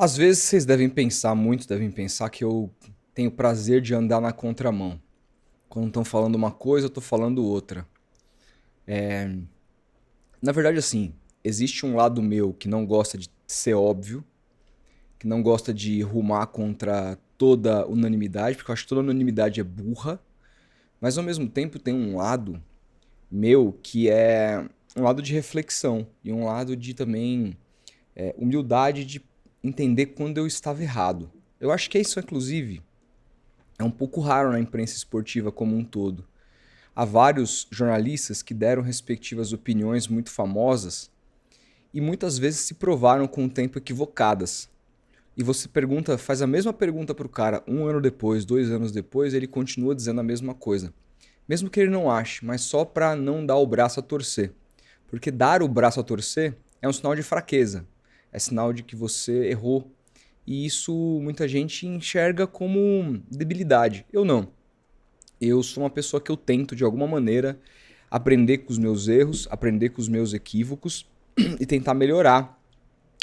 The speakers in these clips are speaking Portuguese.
Às vezes vocês devem pensar, muitos devem pensar que eu tenho prazer de andar na contramão. Quando estão falando uma coisa, eu tô falando outra. Na verdade, assim, existe um lado meu que não gosta de ser óbvio, que não gosta de rumar contra toda unanimidade, porque eu acho que toda unanimidade é burra, mas ao mesmo tempo tem um lado meu que é um lado de reflexão e um lado de também humildade de entender quando eu estava errado. Eu acho que isso, inclusive, é um pouco raro na imprensa esportiva como um todo. Há vários jornalistas que deram respectivas opiniões muito famosas e muitas vezes se provaram com o tempo equivocadas. E você pergunta, faz a mesma pergunta para o cara um ano depois, 2 anos depois, ele continua dizendo a mesma coisa. Mesmo que ele não ache, mas só para não dar o braço a torcer. Porque dar o braço a torcer é um sinal de fraqueza, é sinal de que você errou. E isso muita gente enxerga como debilidade. Eu não. Eu sou uma pessoa que eu tento, de alguma maneira, aprender com os meus erros, aprender com os meus equívocos e tentar melhorar,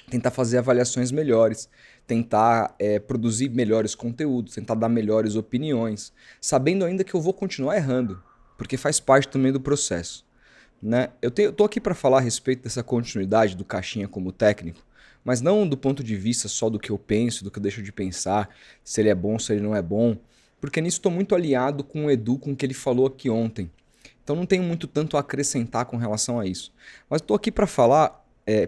tentar fazer avaliações melhores, tentar produzir melhores conteúdos, tentar dar melhores opiniões, sabendo ainda que eu vou continuar errando, porque faz parte também do processo. Né? Eu tô aqui para falar a respeito dessa continuidade do Caixinha como técnico, mas não do ponto de vista só do que eu penso, do que eu deixo de pensar, se ele é bom, se ele não é bom, porque nisso estou muito alinhado com o Edu, com o que ele falou aqui ontem. Então não tenho muito tanto a acrescentar com relação a isso. Mas estou aqui para falar,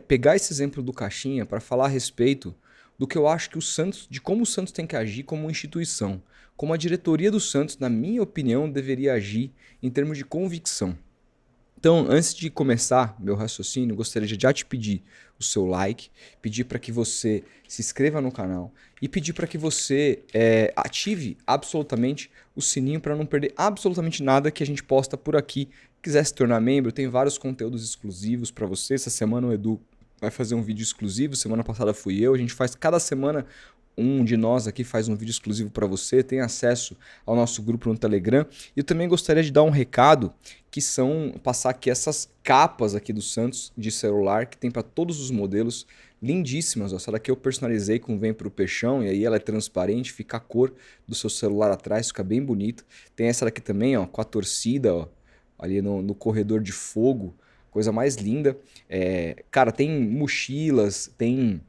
pegar esse exemplo do Caixinha para falar a respeito do que eu acho que o Santos, de como o Santos tem que agir como instituição, como a diretoria do Santos, na minha opinião, deveria agir em termos de convicção. Então, antes de começar meu raciocínio, gostaria de já te pedir o seu like, pedir para que você se inscreva no canal e pedir para que você ative absolutamente o sininho para não perder absolutamente nada que a gente posta por aqui. Quiser se tornar membro, tem vários conteúdos exclusivos para você. Essa semana o Edu vai fazer um vídeo exclusivo, semana passada fui eu. A gente faz cada semana um de nós aqui faz um vídeo exclusivo para você, tem acesso ao nosso grupo no Telegram. E eu também gostaria de dar um recado que são passar aqui essas capas aqui do Santos de celular que tem para todos os modelos, lindíssimas. Ó. Essa daqui eu personalizei com Vem Pro Peixão e aí ela é transparente, fica a cor do seu celular atrás, fica bem bonito. Tem essa daqui também, ó, com a torcida, ó, ali no corredor de fogo, coisa mais linda. Cara, tem mochilas, tem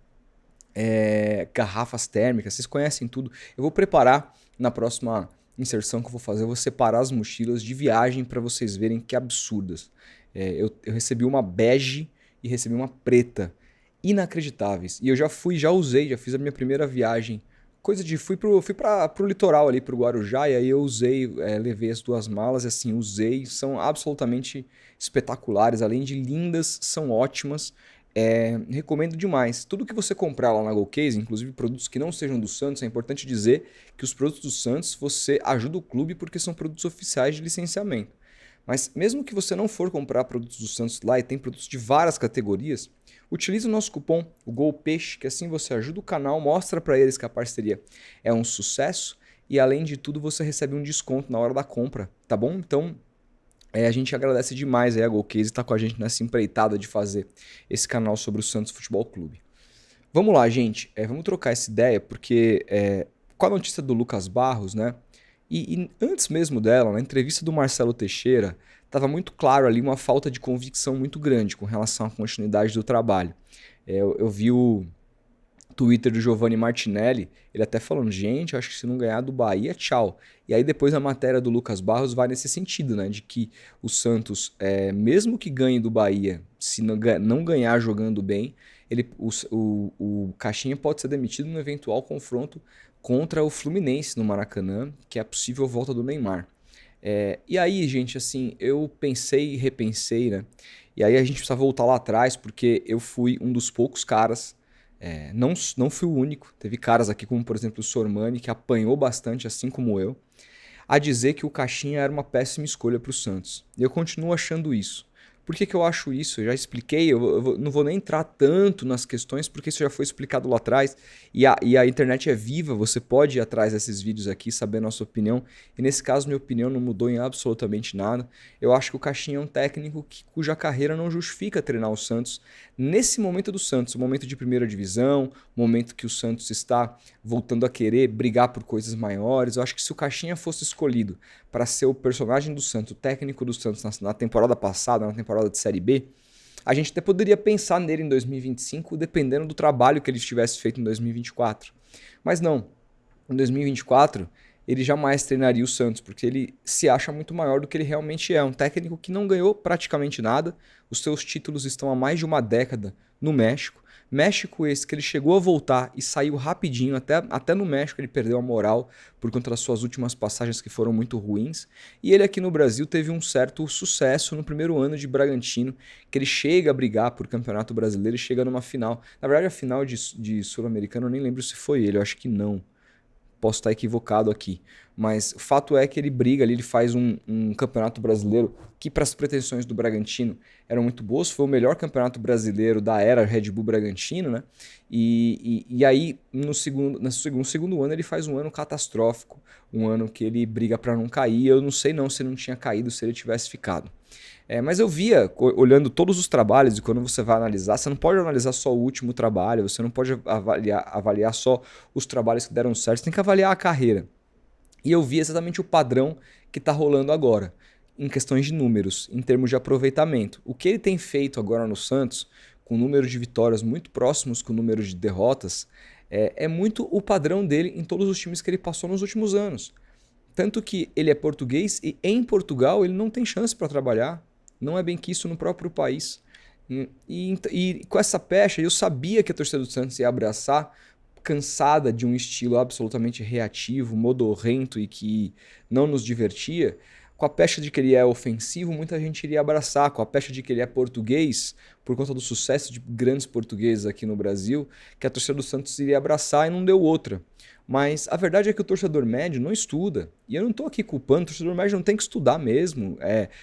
garrafas térmicas, vocês conhecem tudo. Eu vou preparar na próxima inserção que eu vou fazer, eu vou separar as mochilas de viagem para vocês verem que absurdas. Eu recebi uma bege e recebi uma preta, inacreditáveis. E eu já fui, já usei, já fiz a minha primeira viagem. Coisa de fui pro litoral ali pro Guarujá e aí eu usei, levei as duas malas e assim usei, são absolutamente espetaculares, além de lindas, são ótimas. Recomendo demais. Tudo que você comprar lá na GoCase, inclusive produtos que não sejam do Santos, é importante dizer que os produtos do Santos você ajuda o clube porque são produtos oficiais de licenciamento. Mas mesmo que você não for comprar produtos do Santos lá e tem produtos de várias categorias, utilize o nosso cupom, o GOLPEIXE, que assim você ajuda o canal, mostra para eles que a parceria é um sucesso e além de tudo você recebe um desconto na hora da compra, tá bom? Então a gente agradece demais aí a GoCase estar com a gente nessa empreitada de fazer esse canal sobre o Santos Futebol Clube. Vamos lá, gente. Vamos trocar essa ideia, porque com a notícia do Lucas Barros, né? E antes mesmo dela, na entrevista do Marcelo Teixeira, estava muito claro ali uma falta de convicção muito grande com relação à continuidade do trabalho. Eu vi o Twitter do Giovanni Martinelli, ele até falando, gente, eu acho que se não ganhar do Bahia, tchau. E aí depois a matéria do Lucas Barros vai nesse sentido, né? De que o Santos, mesmo que ganhe do Bahia, se não ganhar jogando bem, o Caixinha pode ser demitido no eventual confronto contra o Fluminense no Maracanã, que é a possível volta do Neymar. E aí, gente, assim, eu pensei e repensei, né? E aí a gente precisa voltar lá atrás, porque eu fui um dos poucos caras, não fui o único, teve caras aqui como, por exemplo, o Sormani, que apanhou bastante, assim como eu, a dizer que o Caixinha era uma péssima escolha para o Santos. E eu continuo achando isso. Por que eu acho isso? Eu já expliquei, não vou nem entrar tanto nas questões, porque isso já foi explicado lá atrás. E a internet é viva, você pode ir atrás desses vídeos aqui, saber a nossa opinião. E nesse caso, minha opinião não mudou em absolutamente nada. Eu acho que o Caixinha é um técnico cuja carreira não justifica treinar o Santos. Nesse momento do Santos, o momento de primeira divisão, o momento que o Santos está voltando a querer brigar por coisas maiores, eu acho que se o Caixinha fosse escolhido para ser o personagem do Santos, o técnico do Santos na temporada passada, na temporada de Série B, a gente até poderia pensar nele em 2025, dependendo do trabalho que ele tivesse feito em 2024. Mas não, em 2024 ele jamais treinaria o Santos, porque ele se acha muito maior do que ele realmente é. Um técnico que não ganhou praticamente nada, os seus títulos estão há mais de uma década no México. México esse que ele chegou a voltar e saiu rapidinho, até no México ele perdeu a moral por conta das suas últimas passagens que foram muito ruins. E ele aqui no Brasil teve um certo sucesso no primeiro ano de Bragantino, que ele chega a brigar por Campeonato Brasileiro e chega numa final. Na verdade a final de Sul-Americano eu nem lembro se foi ele, eu acho que não. Posso estar equivocado aqui, mas o fato é que ele briga ali, ele faz um campeonato brasileiro que para as pretensões do Bragantino eram muito boas, foi o melhor campeonato brasileiro da era Red Bull Bragantino, né? E aí no segundo ano ele faz um ano catastrófico, um ano que ele briga para não cair, eu não sei não se ele não tinha caído, se ele tivesse ficado. Mas eu via, olhando todos os trabalhos, e quando você vai analisar, você não pode analisar só o último trabalho, você não pode avaliar só os trabalhos que deram certo, você tem que avaliar a carreira. E eu vi exatamente o padrão que está rolando agora, em questões de números, em termos de aproveitamento. O que ele tem feito agora no Santos, com números de vitórias muito próximos com o número de derrotas, é muito o padrão dele em todos os times que ele passou nos últimos anos. Tanto que ele é português e em Portugal ele não tem chance para trabalhar. Não é bem que isso no próprio país. E com essa pecha, eu sabia que a torcida do Santos ia abraçar, cansada de um estilo absolutamente reativo, modorrento e que não nos divertia. Com a pecha de que ele é ofensivo, muita gente iria abraçar. Com a pecha de que ele é português, por conta do sucesso de grandes portugueses aqui no Brasil, que a torcida do Santos iria abraçar e não deu outra. Mas a verdade é que o torcedor médio não estuda. E eu não estou aqui culpando, o torcedor médio não tem que estudar mesmo.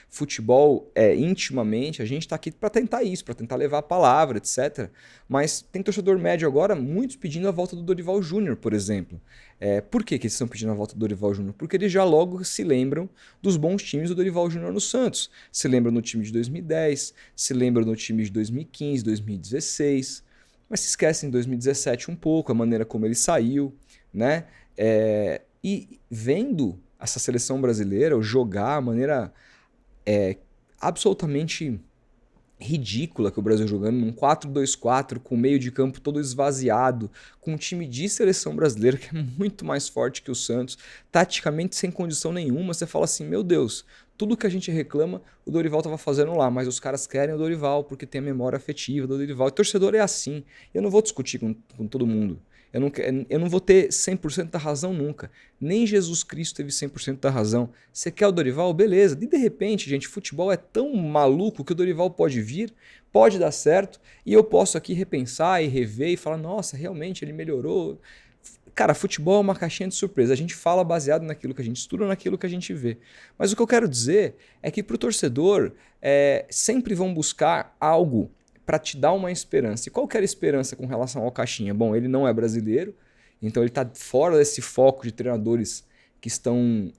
Futebol intimamente, a gente está aqui para tentar isso, para tentar levar a palavra, etc. Mas tem torcedor médio agora, muitos pedindo a volta do Dorival Júnior, por exemplo. Por que eles estão pedindo a volta do Dorival Júnior? Porque eles já logo se lembram dos bons times do Dorival Júnior no Santos. Se lembram no time de 2010, se lembram no time de 2015, 2016, mas se esquecem de 2017 um pouco, a maneira como ele saiu, né? E vendo essa seleção brasileira jogar a maneira absolutamente ridícula que o Brasil jogando num 4-2-4 com o meio de campo todo esvaziado, com um time de seleção brasileira que é muito mais forte que o Santos, taticamente sem condição nenhuma, você fala assim, meu Deus, tudo que a gente reclama, o Dorival estava fazendo lá, mas os caras querem o Dorival porque tem a memória afetiva do Dorival. O torcedor é assim, eu não vou discutir com todo mundo. Eu não vou ter 100% da razão nunca. Nem Jesus Cristo teve 100% da razão. Você quer o Dorival? Beleza. E de repente, gente, futebol é tão maluco que o Dorival pode vir, pode dar certo, e eu posso aqui repensar e rever e falar, nossa, realmente ele melhorou. Cara, futebol é uma caixinha de surpresa. A gente fala baseado naquilo que a gente estuda, naquilo que a gente vê. Mas o que eu quero dizer é que para o torcedor, sempre vão buscar algo para te dar uma esperança. E qual que era a esperança com relação ao Caixinha? Bom, ele não é brasileiro, então ele está fora desse foco de treinadores que estão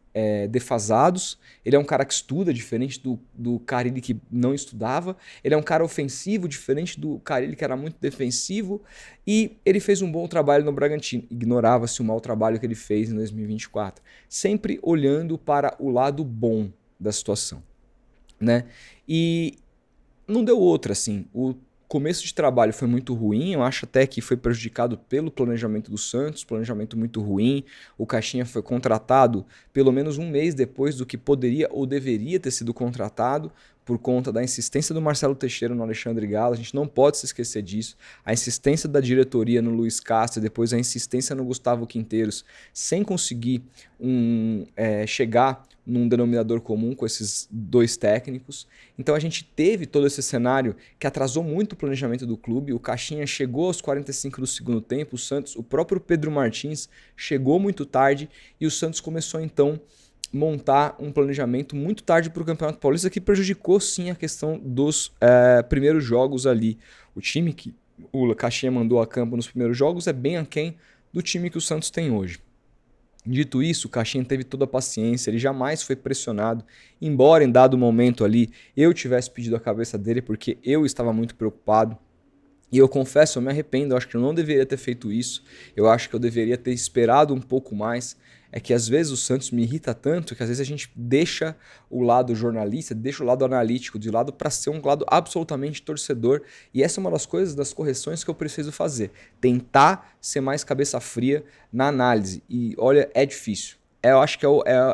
defasados. Ele é um cara que estuda, diferente do Carille que não estudava. Ele é um cara ofensivo, diferente do Carille que era muito defensivo. E ele fez um bom trabalho no Bragantino. Ignorava-se o mau trabalho que ele fez em 2024. Sempre olhando para o lado bom da situação, né? E não deu outra, assim. O começo de trabalho foi muito ruim, eu acho até que foi prejudicado pelo planejamento do Santos, planejamento muito ruim. O Caixinha foi contratado pelo menos um mês depois do que poderia ou deveria ter sido contratado, por conta da insistência do Marcelo Teixeira no Alexandre Galo. A gente não pode se esquecer disso. A insistência da diretoria no Luiz Castro, depois a insistência no Gustavo Quinteiros, sem conseguir chegar num denominador comum com esses dois técnicos. Então a gente teve todo esse cenário que atrasou muito o planejamento do clube. O Caixinha chegou aos 45 do segundo tempo, o próprio Pedro Martins chegou muito tarde e o Santos começou então montar um planejamento muito tarde para o Campeonato Paulista, que prejudicou sim a questão dos primeiros jogos ali. O time que o Caixinha mandou a campo nos primeiros jogos é bem aquém do time que o Santos tem hoje. Dito isso, o Caixinha teve toda a paciência, ele jamais foi pressionado, embora em dado momento ali eu tivesse pedido a cabeça dele porque eu estava muito preocupado. E eu confesso, eu me arrependo, eu acho que eu não deveria ter feito isso, eu acho que eu deveria ter esperado um pouco mais. É que às vezes o Santos me irrita tanto que às vezes a gente deixa o lado jornalista, deixa o lado analítico de lado para ser um lado absolutamente torcedor. E essa é uma das coisas, das correções que eu preciso fazer. Tentar ser mais cabeça fria na análise. E olha, é difícil. Eu acho que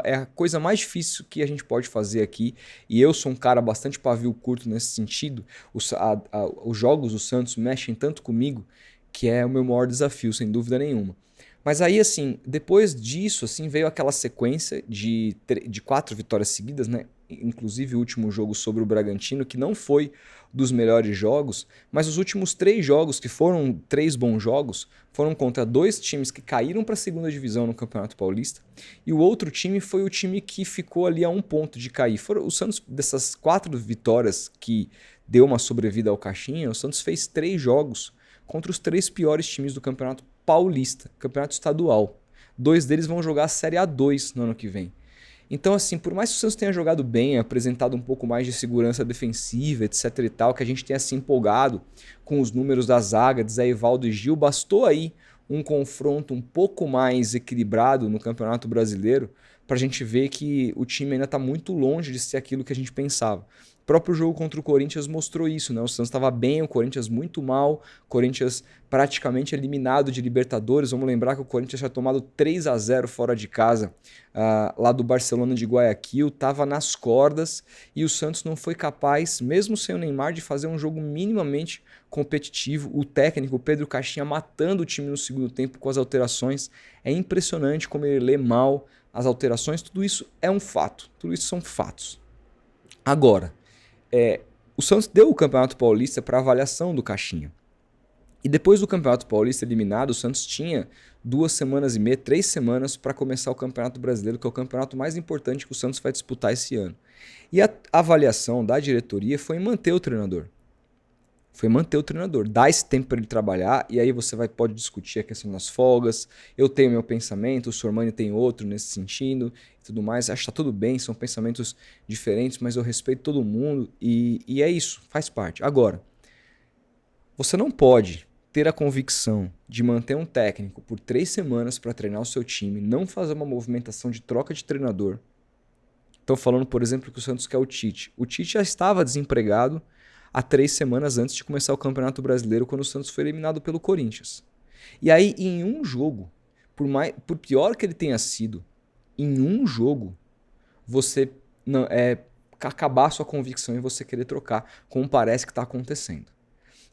é a coisa mais difícil que a gente pode fazer aqui. E eu sou um cara bastante pavio curto nesse sentido. Os jogos do Santos mexem tanto comigo que é o meu maior desafio, sem dúvida nenhuma. Mas aí, assim, depois disso, assim, veio aquela sequência de 4 vitórias seguidas, né? Inclusive o último jogo sobre o Bragantino, que não foi dos melhores jogos, mas os últimos 3 jogos, que foram 3 bons jogos, foram contra 2 times que caíram para a segunda divisão no Campeonato Paulista, e o outro time foi o time que ficou ali a 1 ponto de cair. O Santos, dessas 4 vitórias que deu uma sobrevida ao Caixinha, o Santos fez 3 jogos contra os 3 piores times do Campeonato Paulista, Campeonato Estadual. 2 deles vão jogar a Série A2 no ano que vem. Então, assim, por mais que o Santos tenha jogado bem, apresentado um pouco mais de segurança defensiva, etc e tal, que a gente tenha se empolgado com os números da zaga, de Zé Ivaldo e Gil, bastou aí um confronto um pouco mais equilibrado no Campeonato Brasileiro para a gente ver que o time ainda está muito longe de ser aquilo que a gente pensava. O próprio jogo contra o Corinthians mostrou isso, né? O Santos estava bem, o Corinthians muito mal, o Corinthians praticamente eliminado de Libertadores. Vamos lembrar que o Corinthians tinha tomado 3-0 fora de casa, lá do Barcelona de Guayaquil, estava nas cordas e o Santos não foi capaz, mesmo sem o Neymar, de fazer um jogo minimamente competitivo. O técnico, o Pedro Caixinha, matando o time no segundo tempo com as alterações. É impressionante como ele lê mal as alterações. Tudo isso é um fato, tudo isso são fatos. Agora, o Santos deu o Campeonato Paulista para avaliação do Caixinha. E depois do Campeonato Paulista eliminado, o Santos tinha 2 semanas e meia, 3 semanas para começar o Campeonato Brasileiro, que é o campeonato mais importante que o Santos vai disputar esse ano. E a avaliação da diretoria foi manter o treinador. Foi manter o treinador, dar esse tempo para ele trabalhar, e aí você pode discutir a questão das folgas. Eu tenho meu pensamento, o Sormani tem outro nesse sentido e tudo mais. Acho que está tudo bem, são pensamentos diferentes, mas eu respeito todo mundo e é isso, faz parte. Agora, você não pode ter a convicção de manter um técnico por 3 semanas para treinar o seu time, não fazer uma movimentação de troca de treinador. Estão falando, por exemplo, que o Santos quer o Tite. O Tite já estava desempregado há 3 semanas antes de começar o Campeonato Brasileiro, quando o Santos foi eliminado pelo Corinthians. E aí, em um jogo, por pior que ele tenha sido, em um jogo, você acabar sua convicção e você querer trocar, como parece que está acontecendo.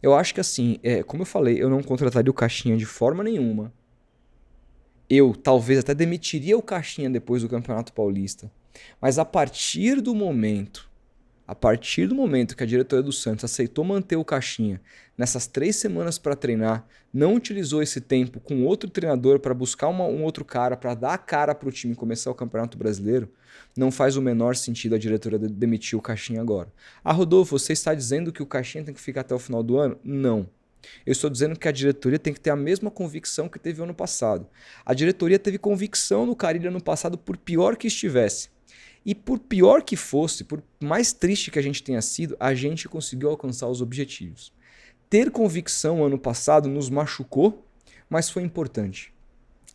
Eu acho que assim, como eu falei, eu não contrataria o Caixinha de forma nenhuma. Eu talvez até demitiria o Caixinha depois do Campeonato Paulista. Mas a partir do momento que a diretoria do Santos aceitou manter o Caixinha nessas 3 semanas para treinar, não utilizou esse tempo com outro treinador para buscar um outro cara, para dar a cara para o time começar o Campeonato Brasileiro, não faz o menor sentido a diretoria demitir o Caixinha agora. Rodolfo, você está dizendo que o Caixinha tem que ficar até o final do ano? Não. Eu estou dizendo que a diretoria tem que ter a mesma convicção que teve ano passado. A diretoria teve convicção no Carille ano passado, por pior que estivesse. E por pior que fosse, por mais triste que a gente tenha sido, a gente conseguiu alcançar os objetivos. Ter convicção ano passado nos machucou, mas foi importante.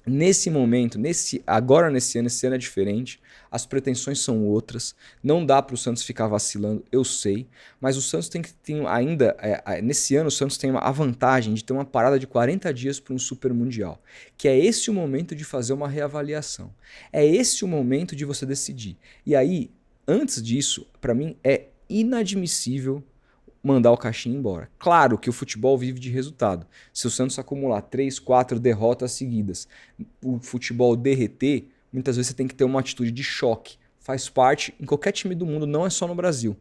Nesse momento, agora nesse ano é diferente, as pretensões são outras, não dá para o Santos ficar vacilando, eu sei, mas o Santos tem que ter ainda, nesse ano o Santos tem a vantagem de ter uma parada de 40 dias para um Super Mundial, que é esse o momento de fazer uma reavaliação, é esse o momento de você decidir. E aí, antes disso, para mim é inadmissível mandar o Caixinha embora. Claro que o futebol vive de resultado. Se o Santos acumular 3, 4 derrotas seguidas, o futebol derreter, muitas vezes você tem que ter uma atitude de choque. Faz parte em qualquer time do mundo, não é só no Brasil.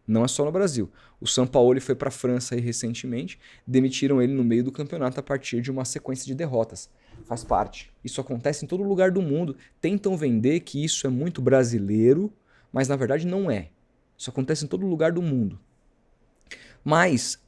Não é só no Brasil. O Sampaoli foi para a França aí recentemente, demitiram ele no meio do campeonato a partir de uma sequência de derrotas. Faz parte. Isso acontece em todo lugar do mundo. Tentam vender que isso é muito brasileiro, mas na verdade não é. Isso acontece em todo lugar do mundo. Mas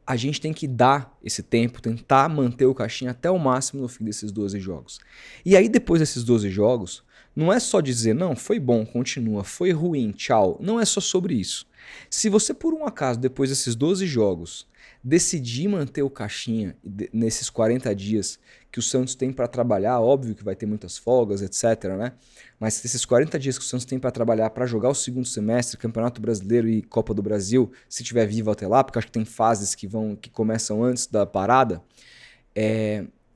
a gente tem que dar esse tempo, tentar manter o Caixinha até o máximo no fim desses 12 jogos. E aí depois desses 12 jogos, não é só dizer, não, foi bom, continua, foi ruim, tchau. Não é só sobre isso. Se você por um acaso, depois desses 12 jogos, decidir manter o Caixinha nesses 40 dias que o Santos tem para trabalhar, óbvio que vai ter muitas folgas, etc, né? Mas esses 40 dias que o Santos tem para trabalhar para jogar o segundo semestre, Campeonato Brasileiro e Copa do Brasil, se tiver vivo até lá, porque acho que tem fases que começam antes da parada,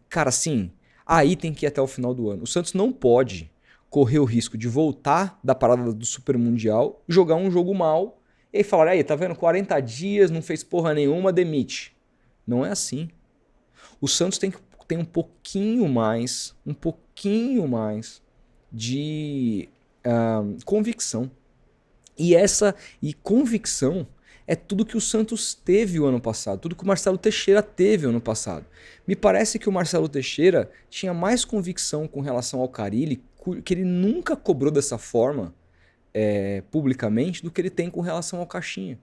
cara, sim, aí tem que ir até o final do ano. O Santos não pode correr o risco de voltar da parada do Super Mundial, jogar um jogo mal e aí falar, aí, tá vendo, 40 dias, não fez porra nenhuma, demite. Não é assim. O Santos tem um pouquinho mais de convicção. E convicção é tudo que o Santos teve o ano passado, tudo que o Marcelo Teixeira teve o ano passado. Me parece que o Marcelo Teixeira tinha mais convicção com relação ao Carille, que ele nunca cobrou dessa forma publicamente, do que ele tem com relação ao Caixinha.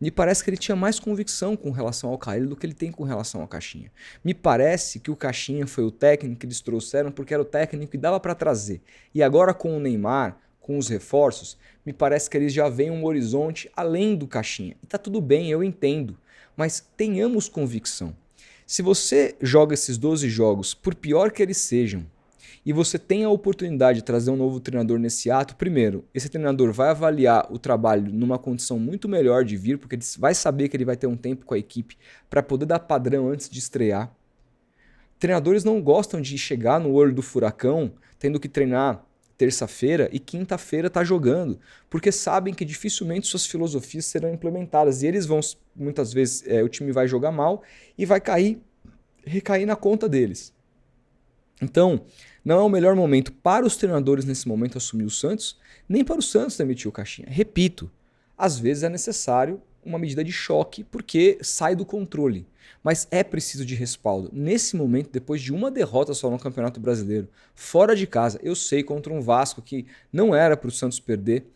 Me parece que ele tinha mais convicção com relação ao Carille do que ele tem com relação ao Caixinha. Me parece que o Caixinha foi o técnico que eles trouxeram porque era o técnico que dava para trazer. E agora com o Neymar, com os reforços, me parece que eles já veem um horizonte além do Caixinha. E tá tudo bem, eu entendo. Mas tenhamos convicção. Se você joga esses 12 jogos, por pior que eles sejam, e você tem a oportunidade de trazer um novo treinador nesse ato, primeiro, esse treinador vai avaliar o trabalho numa condição muito melhor de vir, porque ele vai saber que ele vai ter um tempo com a equipe para poder dar padrão antes de estrear. Treinadores não gostam de chegar no olho do furacão tendo que treinar terça-feira e quinta-feira tá jogando, porque sabem que dificilmente suas filosofias serão implementadas e eles vão, muitas vezes, o time vai jogar mal e vai recair na conta deles. Então, não é o melhor momento para os treinadores nesse momento assumir o Santos, nem para o Santos demitir o Caixinha. Repito, às vezes é necessário uma medida de choque porque sai do controle, mas é preciso de respaldo. Nesse momento, depois de uma derrota só no Campeonato Brasileiro, fora de casa, eu sei, contra um Vasco que não era para o Santos perder,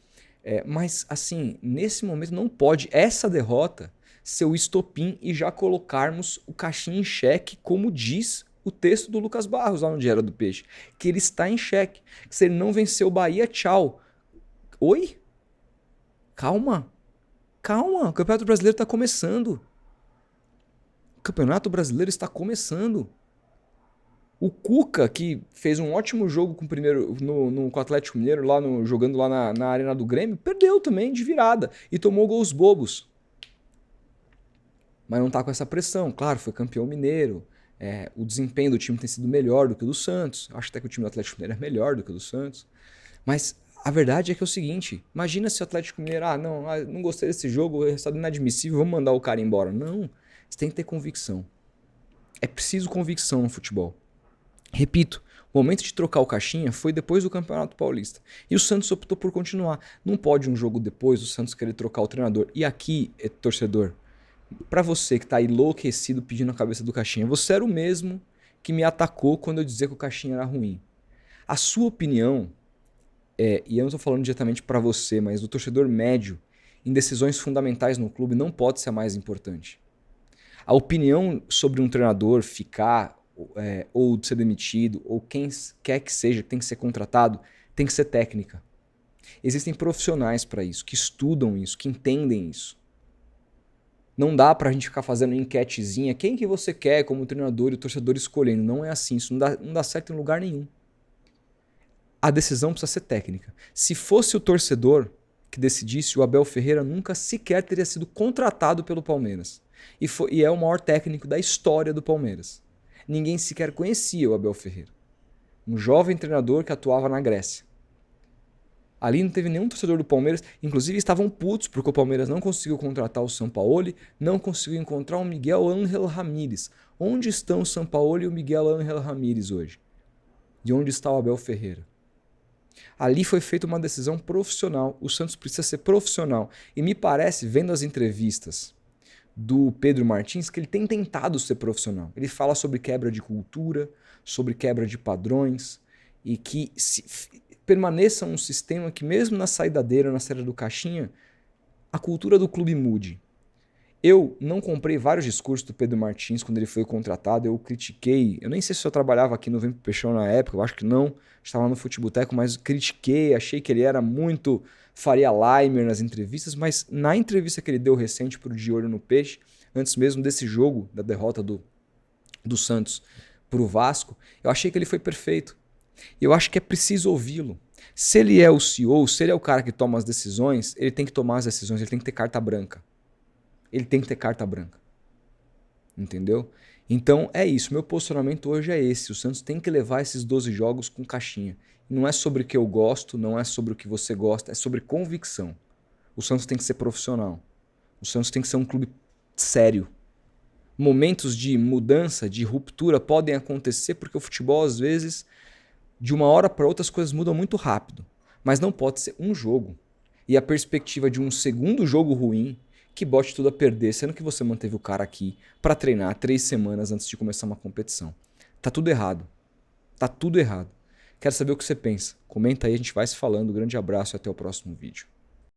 mas assim, nesse momento não pode essa derrota ser o estopim e já colocarmos o Caixinha em xeque, como diz o texto do Lucas Barros lá no Diário do Peixe, que ele está em xeque. Se ele não venceu o Bahia, tchau. Oi? Calma. O Campeonato Brasileiro está começando. O Campeonato Brasileiro está começando. O Cuca, que fez um ótimo jogo com o Atlético Mineiro, jogando lá na Arena do Grêmio, perdeu também de virada e tomou gols bobos. Mas não está com essa pressão. Claro, foi campeão mineiro. O desempenho do time tem sido melhor do que o do Santos. Acho até que o time do Atlético Mineiro é melhor do que o do Santos. Mas a verdade é que é o seguinte, imagina se o Atlético Mineiro, não gostei desse jogo, o resultado inadmissível, vamos mandar o cara embora. Não, você tem que ter convicção. É preciso convicção no futebol. Repito, o momento de trocar o Caixinha foi depois do Campeonato Paulista. E o Santos optou por continuar. Não pode um jogo depois o Santos querer trocar o treinador. E aqui, torcedor, para você que tá enlouquecido pedindo a cabeça do Caixinha, você era o mesmo que me atacou quando eu dizia que o Caixinha era ruim. A sua opinião, e eu não tô falando diretamente para você, mas do torcedor médio, em decisões fundamentais no clube, não pode ser a mais importante. A opinião sobre um treinador ficar ou ser demitido, ou quem quer que seja que tem que ser contratado, tem que ser técnica. Existem profissionais para isso, que estudam isso, que entendem isso. Não dá pra gente ficar fazendo enquetezinha, quem que você quer como treinador e o torcedor escolhendo. Não é assim, isso não dá certo em lugar nenhum. A decisão precisa ser técnica. Se fosse o torcedor que decidisse, o Abel Ferreira nunca sequer teria sido contratado pelo Palmeiras. E é o maior técnico da história do Palmeiras. Ninguém sequer conhecia o Abel Ferreira. Um jovem treinador que atuava na Grécia. Ali não teve nenhum torcedor do Palmeiras, inclusive estavam putos porque o Palmeiras não conseguiu contratar o Sampaoli, não conseguiu encontrar o Miguel Ángel Ramírez. Onde estão o Sampaoli e o Miguel Ángel Ramírez hoje? E onde está o Abel Ferreira? Ali foi feita uma decisão profissional. O Santos precisa ser profissional. E me parece, vendo as entrevistas do Pedro Martins que ele tem tentado ser profissional. Ele fala sobre quebra de cultura, sobre quebra de padrões e que permaneça um sistema que mesmo na saidadeira, na saída do caixinha, a cultura do clube mude. Eu não comprei vários discursos do Pedro Martins quando ele foi contratado, eu critiquei, eu nem sei se eu trabalhava aqui no Vem Pro Peixão na época, eu acho que não, estava no Futeboteco, mas critiquei, achei que ele era muito Faria Limer nas entrevistas, mas na entrevista que ele deu recente pro De Olho no Peixe, antes mesmo desse jogo, da derrota do Santos pro Vasco, eu achei que ele foi perfeito. E eu acho que é preciso ouvi-lo. Se ele é o CEO, se ele é o cara que toma as decisões, ele tem que tomar as decisões, ele tem que ter carta branca. Ele tem que ter carta branca. Entendeu? Então é isso. Meu posicionamento hoje é esse. O Santos tem que levar esses 12 jogos com caixinha. Não é sobre o que eu gosto, não é sobre o que você gosta, é sobre convicção. O Santos tem que ser profissional. O Santos tem que ser um clube sério. Momentos de mudança, de ruptura podem acontecer porque o futebol, às vezes, de uma hora para outra, as coisas mudam muito rápido. Mas não pode ser um jogo. E a perspectiva de um segundo jogo ruim que bote tudo a perder, sendo que você manteve o cara aqui para treinar 3 semanas antes de começar uma competição. Tá tudo errado. Tá tudo errado. Quero saber o que você pensa. Comenta aí, a gente vai se falando. Grande abraço e até o próximo vídeo.